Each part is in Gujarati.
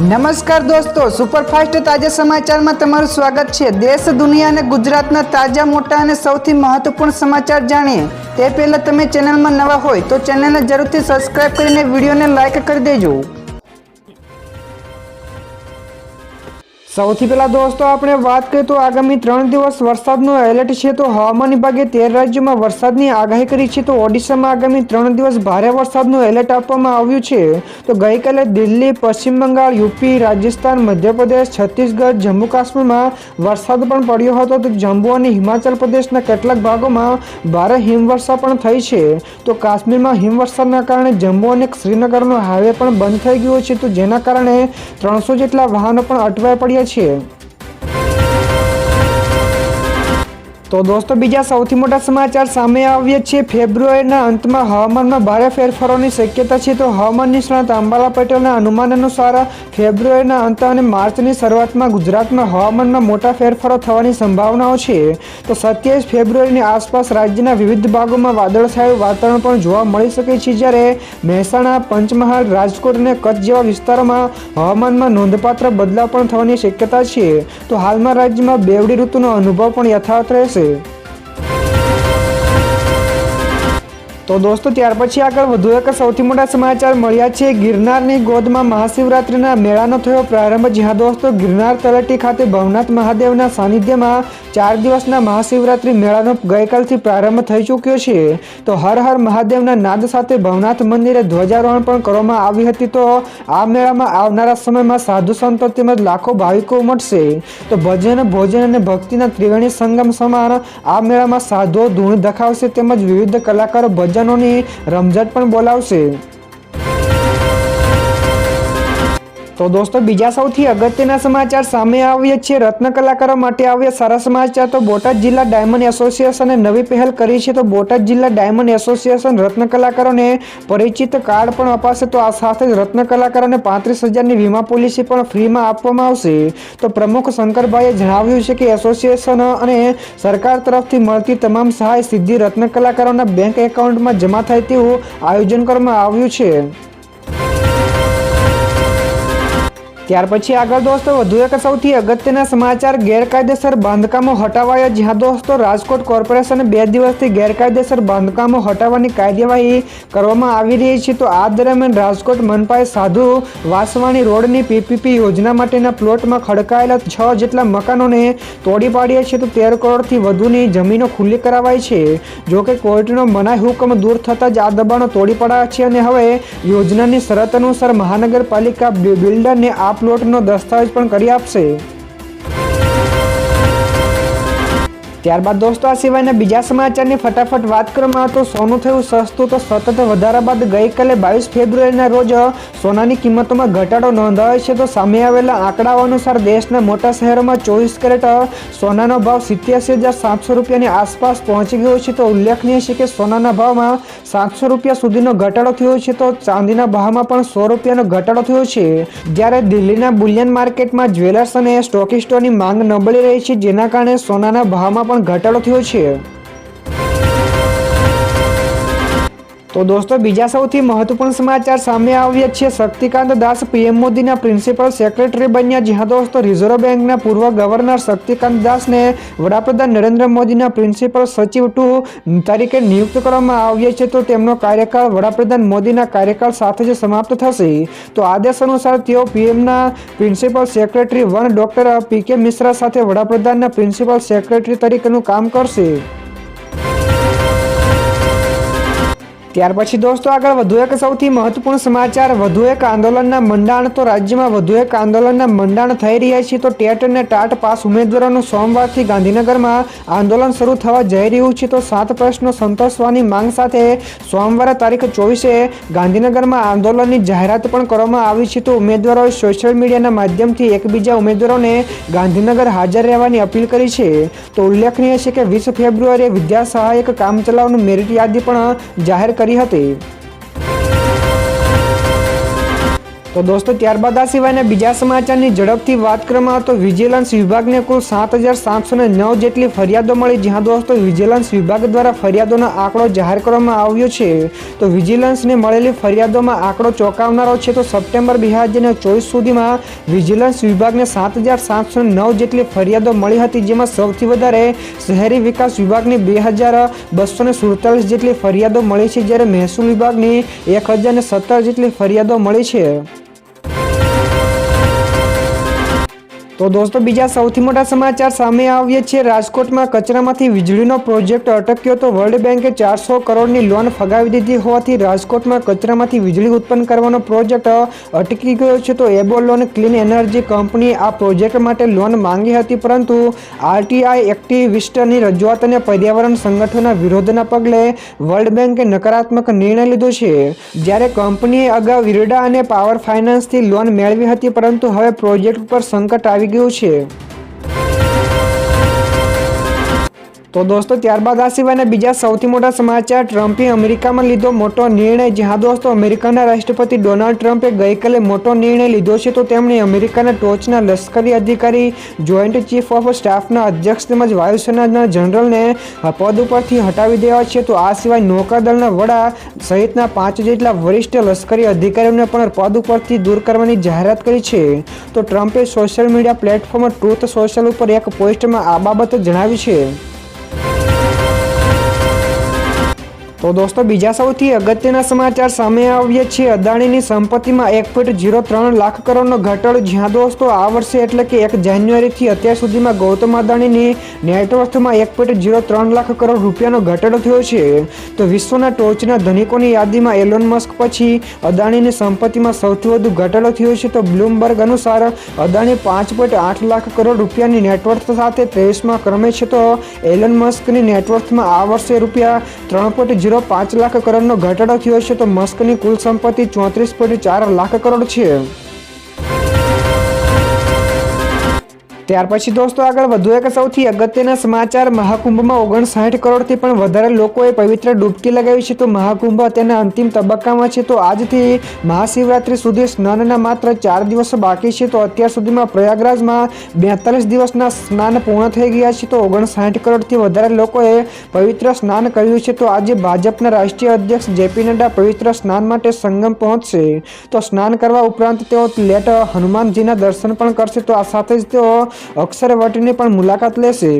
નમસ્કાર દોસ્તો, સુપરફાસ્ટ તાજા સમાચારમાં તમારું સ્વાગત છે। દેશ, દુનિયા અને ગુજરાતના તાજા, મોટા અને સૌથી મહત્વપૂર્ણ સમાચાર જાણીએ તે પહેલા તમે ચેનલમાં નવા હોય તો ચેનલને જરૂરથી સબસ્ક્રાઇબ કરીને વિડીયોને લાઇક કરી દેજો। સૌથી પહેલા દોસ્તો આપણે વાત કરીએ તો આગામી 3 દિવસ વરસાદનું એલર્ટ છે। તો હવામાન વિભાગે 13 રાજ્યોમાં વરસાદની આગાહી કરી છે। તો ઓડિશામાં આગામી 3 દિવસ ભારે વરસાદનું એલર્ટ આપવામાં આવ્યું છે। તો ગઈકાલે દિલ્હી, પશ્ચિમ બંગાળ, યુપી, રાજસ્થાન, મધ્યપ્રદેશ, છત્તીસગઢ, જમ્મુ કાશ્મીરમાં વરસાદ પણ પડ્યો હતો। તો જમ્મુ અને હિમાચલ પ્રદેશના કેટલાક ભાગોમાં ભારે હિમવર્ષા પણ થઈ છે। તો કાશ્મીરમાં હિમવર્ષાના કારણે જમ્મુ અને શ્રીનગરનો હાઈવે પણ બંધ થઈ ગયો છે। તો જેના કારણે 300 જેટલા વાહનો પણ અટવાઈ પડ્યા છે। તો દોસ્તો બીજા સૌથી મોટા સમાચાર સામે આવ્યા છે। ફેબ્રુઆરીના અંતમાં હવામાનમાં ભારે ફેરફારોની શક્યતા છે। તો હવામાન નિષ્ણાત અંબાલા પટેલના અનુમાન અનુસાર ફેબ્રુઆરીના અંત અને માર્ચની શરૂઆતમાં ગુજરાતમાં હવામાનમાં મોટા ફેરફારો થવાની સંભાવનાઓ છે। તો 27 ફેબ્રુઆરીની આસપાસ રાજ્યના વિવિધ ભાગોમાં વાદળછાયું વાતાવરણ પણ જોવા મળી શકે છે, જ્યારે મહેસાણા, પંચમહાલ, રાજકોટ અને કચ્છ જેવા વિસ્તારોમાં હવામાનમાં નોંધપાત્ર બદલાવ પણ થવાની શક્યતા છે। તો હાલમાં રાજ્યમાં બેવડી ઋતુનો અનુભવ પણ યથાવત રહેશે। તો દોસ્તો ત્યાર પછી આગળ વધુ એક સૌથી મોટા સમાચાર મળ્યા છે। ગિરનારની ગોદમાં મહાશિવરાત્રિના મેળાનો થયો પ્રારંભ। જ્યાં દોસ્તો ગિરનાર તળેટી ખાતે ભવનાથ મહાદેવના સાનિધ્યમાં 4 દિવસના મહાશિવરાત્રિ મેળાનો ગઈકાલથી પ્રારંભ થઈ ચૂક્યો છે। તો હર હર મહાદેવના નાદ સાથે ભવનાથ મંદિરે ધ્વજારોહણ પણ કરવામાં આવી હતી। તો આ મેળામાં આવનારા સમયમાં સાધુ સંતો તેમજ લાખો ભાવિકો ઉમટશે। તો ભજન, ભોજન અને ભક્તિના ત્રિવેણી સંગમ સમાન આ મેળામાં સાધુઓ ધૂણ ધખાવશે તેમજ વિવિધ કલાકારો ભજનોની રમઝટ પણ બોલાવશે। તો દોસ્તો બીજા સૌથી અગત્યના સમાચાર સામે આવ્યા છે। રત્ન કલાકારો માટે આવ્યા સારા સમાચાર। તો બોટાદ જિલ્લા ડાયમંડ એસોસિએશને નવી પહેલ કરી છે। તો બોટાદ જિલ્લા ડાયમંડ એસોસિએશન રત્ન કલાકારોને પરિચિત કાર્ડ પણ અપાશે। તો આ સાથે જ રત્ન કલાકારોને 35,000ની વીમા પોલિસી પણ ફ્રીમાં આપવામાં આવશે। તો પ્રમુખ શંકરભાઈએ જણાવ્યું છે કે એસોસિએશન અને સરકાર તરફથી મળતી તમામ સહાય સીધી રત્ન કલાકારોના બેંક એકાઉન્ટમાં જમા થાય તેવું આયોજન કરવામાં આવ્યું છે। ત્યાર પછી આગળ દોસ્તો વધુ એક સૌથી અગત્યના સમાચાર ગેરકાયદેસર બાંધકામો હટાવાયા। જ્યાં દોસ્તો રાજકોટ કોર્પોરેશને 2 દિવસથી ગેરકાયદેસર બાંધકામો હટાવવાની કાર્યવાહી કરવામાં આવી રહી છે। તો આ દરમિયાન રાજકોટ મનપાએ સાધુ વાસવાણી રોડની પીપીપી યોજના માટેના પ્લોટમાં ખડકાયેલા 6 જેટલા મકાનોને તોડી પાડ્યા છે। તો 13 કરોડથી વધુની જમીનો ખુલ્લી કરાવાઈ છે। જોકે કોર્ટનો મનાઈ હુકમ દૂર થતાં જ આ દબાણો તોડી પડાયા છે અને હવે યોજનાની શરત અનુસાર મહાનગરપાલિકા બિલ્ડરને આ પ્લોટનો દસ્તાવેજ પણ કરી આપશે। ત્યારબાદ દોસ્તો આ સિવાયના બીજા સમાચારની ફટાફટ વાત કરવામાં તો સોનું થયું સસ્તું। તો સતત વધારા બાદ ગઈકાલે 22 ફેબ્રુઆરીના રોજ સોનાની કિંમતોમાં ઘટાડો નોંધાયો છે। તો સામે આવેલા આંકડાઓ અનુસાર દેશના મોટા શહેરોમાં 24 કેરેટ સોનાનો ભાવ 87,700 રૂપિયાની આસપાસ પહોંચી ગયો છે। તો ઉલ્લેખનીય છે કે સોનાના ભાવમાં 700 રૂપિયા સુધીનો ઘટાડો થયો છે। તો ચાંદીના ભાવમાં પણ 100 રૂપિયાનો ઘટાડો થયો છે। જ્યારે દિલ્હીના બુલિયન માર્કેટમાં જ્વેલર્સ અને સ્ટોકિસ્ટોની માંગ નબળી રહી છે, જેના કારણે સોનાના ભાવમાં પણ ઘટાડો થયો છે। તો દોસ્તો બીજા સૌથી મહત્વપૂર્ણ સમાચાર સામે આવ્યા છે। શક્તિકાંત દાસ પીએમ મોદીના પ્રિન્સિપલ સેક્રેટરી બન્યા। જ્યાં દોસ્તો રિઝર્વ બેંકના પૂર્વ ગવર્નર શક્તિકાંત દાસને વડાપ્રધાન નરેન્દ્ર મોદીના પ્રિન્સિપલ સચિવ 2 તરીકે નિયુક્ત કરવામાં આવ્યા છે। તો તેમનો કાર્યકાળ વડાપ્રધાન મોદીના કાર્યકાળ સાથે જ સમાપ્ત થશે। તો આદેશ અનુસાર તેઓ પીએમના principal secretary 1 doctor PK Mishra સાથે વડાપ્રધાનના પ્રિન્સિપલ સેક્રેટરી તરીકેનું કામ કરશે। ત્યાર પછી દોસ્તો આગળ વધુ એક સૌથી મહત્વપૂર્ણ સમાચાર, વધુ એક આંદોલનના મંડાણ। તો રાજ્યમાં વધુ એક આંદોલનના મંડાણ થઈ રહ્યા છે। તો ટેટ અને ટાટ પાસ ઉમેદવારોનું સોમવારથી ગાંધીનગરમાં આંદોલન શરૂ થવા જઈ રહ્યું છે। તો 7 પ્રશ્નો સંતોષવાની માંગ સાથે સોમવારે તારીખ 24 ગાંધીનગરમાં આંદોલનની જાહેરાત પણ કરવામાં આવી છે। તો ઉમેદવારોએ સોશિયલ મીડિયાના માધ્યમથી એકબીજા ઉમેદવારોને ગાંધીનગર હાજર રહેવાની અપીલ કરી છે। તો ઉલ્લેખનીય છે કે 20 ફેબ્રુઆરીએ વિદ્યા સહાયક કામચલાઉની મેરિટ યાદી પણ જાહેર કરી હતી। તો દોસ્તો ત્યારબાદ આ સિવાયના બીજા સમાચારની ઝડપથી વાત કરવામાં આવે તો વિજિલન્સ વિભાગને કુલ 7,709 જેટલી ફરિયાદો મળી, જ્યાં દોસ્તો વિજિલન્સ વિભાગ દ્વારા ફરિયાદોનો આંકડો જાહેર કરવામાં આવ્યો છે. તો વિજિલન્સને મળેલી ફરિયાદોમાં આંકડો ચોંકાવનારો છે. તો સપ્ટેમ્બર 2024 સુધીમાં વિજિલન્સ વિભાગને 7,709 જેટલી ફરિયાદો મળી હતી, જેમાં સૌથી વધારે શહેરી વિકાસ વિભાગની 2,247 જેટલી ફરિયાદો મળી છે, જ્યારે મહેસૂલ વિભાગની 1,017 જેટલી ફરિયાદો મળી છે. તો દોસ્તો બીજા સૌથી મોટા સમાચાર સામે આવ્યા છે. રાજકોટમાં કચરામાંથી વીજળીનો પ્રોજેક્ટ અટક્યો. તો વર્લ્ડ બેંકે 400 કરોડની લોન ફગાવી દીધી હોવાથી રાજકોટમાં કચરામાંથી વીજળી ઉત્પન્ન કરવાનો પ્રોજેક્ટ અટકી ગયો છે. તો એબોલોન ક્લીન એનર્જી કંપનીએ આ પ્રોજેક્ટ માટે લોન માંગી હતી, પરંતુ આરટીઆઈ એક્ટિવિસ્ટની રજૂઆત અને પર્યાવરણ સંગઠનોના વિરોધના પગલે વર્લ્ડ બેંકે નકારાત્મક નિર્ણય લીધો છે. જ્યારે કંપનીએ અગાઉ ઇરડા અને પાવર ફાઇનાન્સથી લોન મેળવી હતી, પરંતુ હવે પ્રોજેક્ટ પર સંકટ આવી ગયું છે. તો દોસ્તો ત્યારબાદ આ સિવાયના બીજા સૌથી મોટા સમાચાર, ટ્રમ્પે અમેરિકામાં લીધો મોટો નિર્ણય. જ્યાં દોસ્તો અમેરિકાના રાષ્ટ્રપતિ ડોનાલ્ડ ટ્રમ્પે ગઈકાલે મોટો નિર્ણય લીધો છે. તો તેમણે અમેરિકાના ટોચના લશ્કરી અધિકારી, જોઈન્ટ ચીફ ઓફ સ્ટાફના અધ્યક્ષ તેમજ વાયુસેનાના જનરલને પદ ઉપરથી હટાવી દેવા છે. તો આ સિવાય નૌકાદળના વડા સહિતના 5 જેટલા વરિષ્ઠ લશ્કરી અધિકારીઓને પણ પદ ઉપરથી દૂર કરવાની જાહેરાત કરી છે. તો ટ્રમ્પે social media platform truth social ઉપર એક પોસ્ટમાં આ બાબત જણાવી છે. તો દોસ્તો બીજા સૌથી અગત્યના સમાચાર સામે આવ્યા છે. અદાણીની સંપત્તિમાં 1.03 લાખ કરોડનો ઘટાડો. જ્યાં દોસ્તો આ વર્ષે એટલે કે 1 જાન્યુઆરીથી અત્યાર સુધીમાં ગૌતમ અદાણીની નેટવર્થમાં 1.03 લાખ કરોડ રૂપિયાનો ઘટાડો થયો છે. તો વિશ્વના ટોચના ધનિકોની યાદીમાં એલોન મસ્ક પછી અદાણીની સંપત્તિમાં સૌથી વધુ ઘટાડો થયો છે. તો બ્લૂમબર્ગ અનુસાર અદાણી 5.8 લાખ કરોડ રૂપિયાની નેટવર્થ સાથે 23મા ક્રમે છે. તો એલોન મસ્કની નેટવર્થમાં આ વર્ષે રૂપિયા 3.05 લાખ કરોડનો ઘટાડો થયો છે. તો મસ્કની કુલ સંપત્તિ 34.4 લાખ કરોડ છે. ત્યાર પછી દોસ્તો આગળ વધુ એક સૌથી અગત્યના સમાચાર, મહાકુંભમાં 59 કરોડથી પણ વધારે લોકોએ પવિત્ર ડૂબકી લગાવી છે. તો મહાકુંભ તેના અંતિમ તબક્કામાં છે. તો આજથી મહાશિવરાત્રી સુધી સ્નાનના માત્ર 4 દિવસો બાકી છે. તો અત્યાર સુધીમાં પ્રયાગરાજમાં 42 દિવસના સ્નાન પૂર્ણ થઈ ગયા છે. તો 59 કરોડથી વધારે લોકોએ પવિત્ર સ્નાન કર્યું છે. તો આજે ભાજપના રાષ્ટ્રીય અધ્યક્ષ જેપી નડ્ડા પવિત્ર સ્નાન માટે સંગમ પહોંચશે. તો સ્નાન કરવા ઉપરાંત તેઓ લેટ હનુમાનજીના દર્શન પણ કરશે. તો આ સાથે જ તેઓ અક્ષરવટની પણ મુલાકાત લેશે.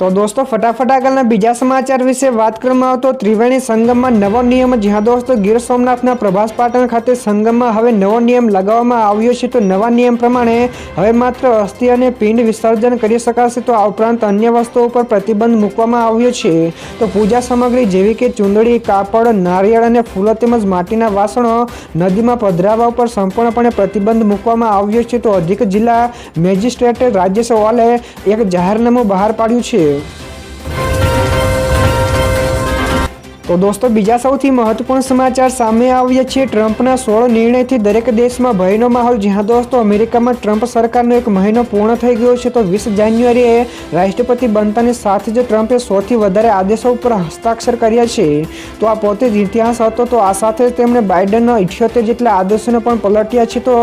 તો દોસ્તો ફટાફટ આગળના બીજા સમાચાર વિશે વાત કરવામાં આવે તો ત્રિવેણી સંગમમાં નવો નિયમ. જ્યાં દોસ્તો ગીર સોમનાથના પ્રભાસ પાટણ ખાતે સંગમમાં હવે નવો નિયમ લગાવવામાં આવ્યો છે. તો નવા નિયમ પ્રમાણે હવે માત્ર અસ્થિ અને પિંડ વિસર્જન કરી શકાશે. તો આ ઉપરાંત અન્ય વસ્તુઓ પર પ્રતિબંધ મૂકવામાં આવ્યો છે. તો પૂજા સામગ્રી જેવી કે ચૂંદડી, કાપડ, નારિયેળ અને ફૂલો તેમજ માટીના વાસણો નદીમાં પધરાવવા ઉપર સંપૂર્ણપણે પ્રતિબંધ મૂકવામાં આવ્યો છે. તો અધિક જિલ્લા મેજિસ્ટ્રેટ રાજેશ ઓવાલે એક જાહેરનામું બહાર પાડ્યું છે. તો દોસ્તો બીજા સૌથી મહત્વપૂર્ણ સમાચાર સામે આવ્યા છે. ટ્રમ્પના 16 નિર્ણયથી દરેક દેશમાં ભયનો માહોલ. જ્યાં દોસ્તો અમેરિકામાં ટ્રમ્પ સરકારનો 1 મહિનો પૂર્ણ થઈ ગયો છે. તો 20 જાન્યુઆરીએ રાષ્ટ્રપતિ બનતાની સાથે જ ટ્રમ્પે 100થી વધારે આદેશો ઉપર હસ્તાક્ષર કર્યા છે. તો આ પોતે જ ઇતિહાસ હતો. તો આ સાથે જ તેમણે બાઇડનના 78 જેટલા આદેશોને પણ પલટ્યા છે. તો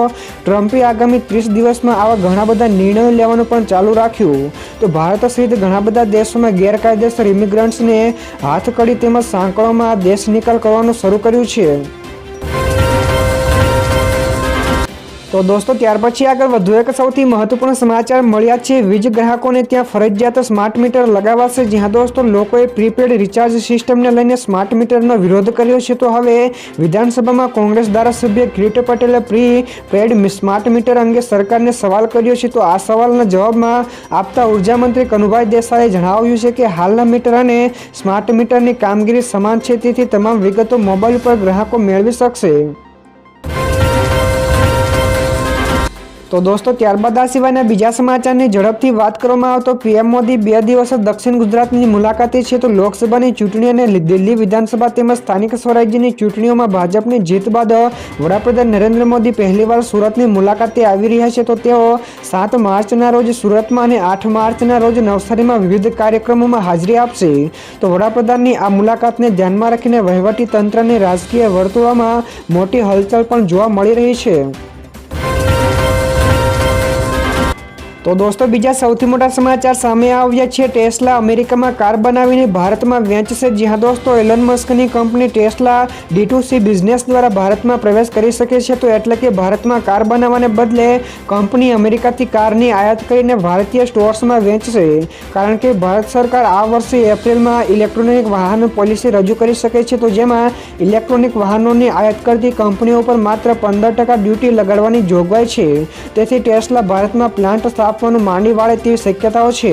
ટ્રમ્પે આગામી 30 દિવસમાં આવા ઘણા બધા નિર્ણયો લેવાનું પણ ચાલુ રાખ્યું. તો ભારત સહિત ઘણા બધા દેશોમાં ગેરકાયદેસર ઇમિગ્રન્ટ્સને હાથકડી તેમજ સાંકળોમાં દેશ નિકાલ કરવાનું શરૂ કર્યું છે. તો દોસ્તો ત્યાર પછી આગળ વધુ એક સૌથી મહત્વપૂર્ણ સમાચાર મળ્યા છે. વીજ ગ્રાહકોને ત્યાં ફરજિયાત સ્માર્ટ મીટર લગાવાશે. જ્યાં દોસ્તો લોકોએ પ્રીપેડ રિચાર્જ સિસ્ટમને લઈને સ્માર્ટ મીટરનો વિરોધ કર્યો છે. તો હવે વિધાનસભામાં કોંગ્રેસ ધારાસભ્ય કિરીટ પટેલે પ્રીપેડ સ્માર્ટ મીટર અંગે સરકારને સવાલ કર્યો છે. તો આ સવાલના જવાબમાં આપતા ઉર્જા મંત્રી કનુભાઈ દેસાઈએ જણાવ્યું છે કે હાલના મીટર અને સ્માર્ટ મીટરની કામગીરી સમાન છે. તેથી તમામ વિગતો મોબાઈલ પર ગ્રાહકો મેળવી શકશે. તો દોસ્તો ત્યારબાદ આ સિવાયના બીજા સમાચારની ઝડપથી વાત કરવામાં આવે તો પીએમ મોદી 2 દિવસ દક્ષિણ ગુજરાતની મુલાકાતે છે. તો લોકસભાની ચૂંટણી અને દિલ્હી વિધાનસભા તેમજ સ્થાનિક સ્વરાજ્યની ચૂંટણીઓમાં ભાજપની જીત બાદ વડાપ્રધાન નરેન્દ્ર મોદી પહેલીવાર સુરતની મુલાકાતે આવી રહ્યા છે. તો તેઓ 7 માર્ચના રોજ સુરતમાં અને 8 માર્ચના રોજ નવસારીમાં વિવિધ કાર્યક્રમોમાં હાજરી આપશે. તો વડાપ્રધાનની આ મુલાકાતને ધ્યાનમાં રાખીને વહીવટી તંત્ર અને રાજકીય વર્તુળોમાં મોટી હલચલ પણ જોવા મળી રહી છે. તો દોસ્તો બીજા સૌથી મોટા સમાચાર સામે આવ્યા છે. ટેસ્લા અમેરિકામાં કાર બનાવીને ભારતમાં વેચશે. જ્યાં દોસ્તો એલન મસ્કની કંપની ટેસ્લા D2C બિઝનેસ દ્વારા ભારતમાં પ્રવેશ કરી શકે છે. તો એટલે કે ભારતમાં કાર બનાવવાને બદલે કંપની અમેરિકાથી કારની આયાત કરીને ભારતીય સ્ટોર્સમાં વેચશે. કારણ કે ભારત સરકાર આ વર્ષે એપ્રિલમાં ઇલેક્ટ્રોનિક વાહન પોલિસી રજૂ કરી શકે છે. તો જેમાં ઇલેક્ટ્રોનિક વાહનોની આયાત કરતી કંપનીઓ પર માત્ર 15% ડ્યુટી લગાડવાની જોગવાઈ છે. તેથી ટેસ્લા ભારતમાં પ્લાન્ટ સ્થાપવાનું માંડી વાળે તેવી શક્યતાઓ છે.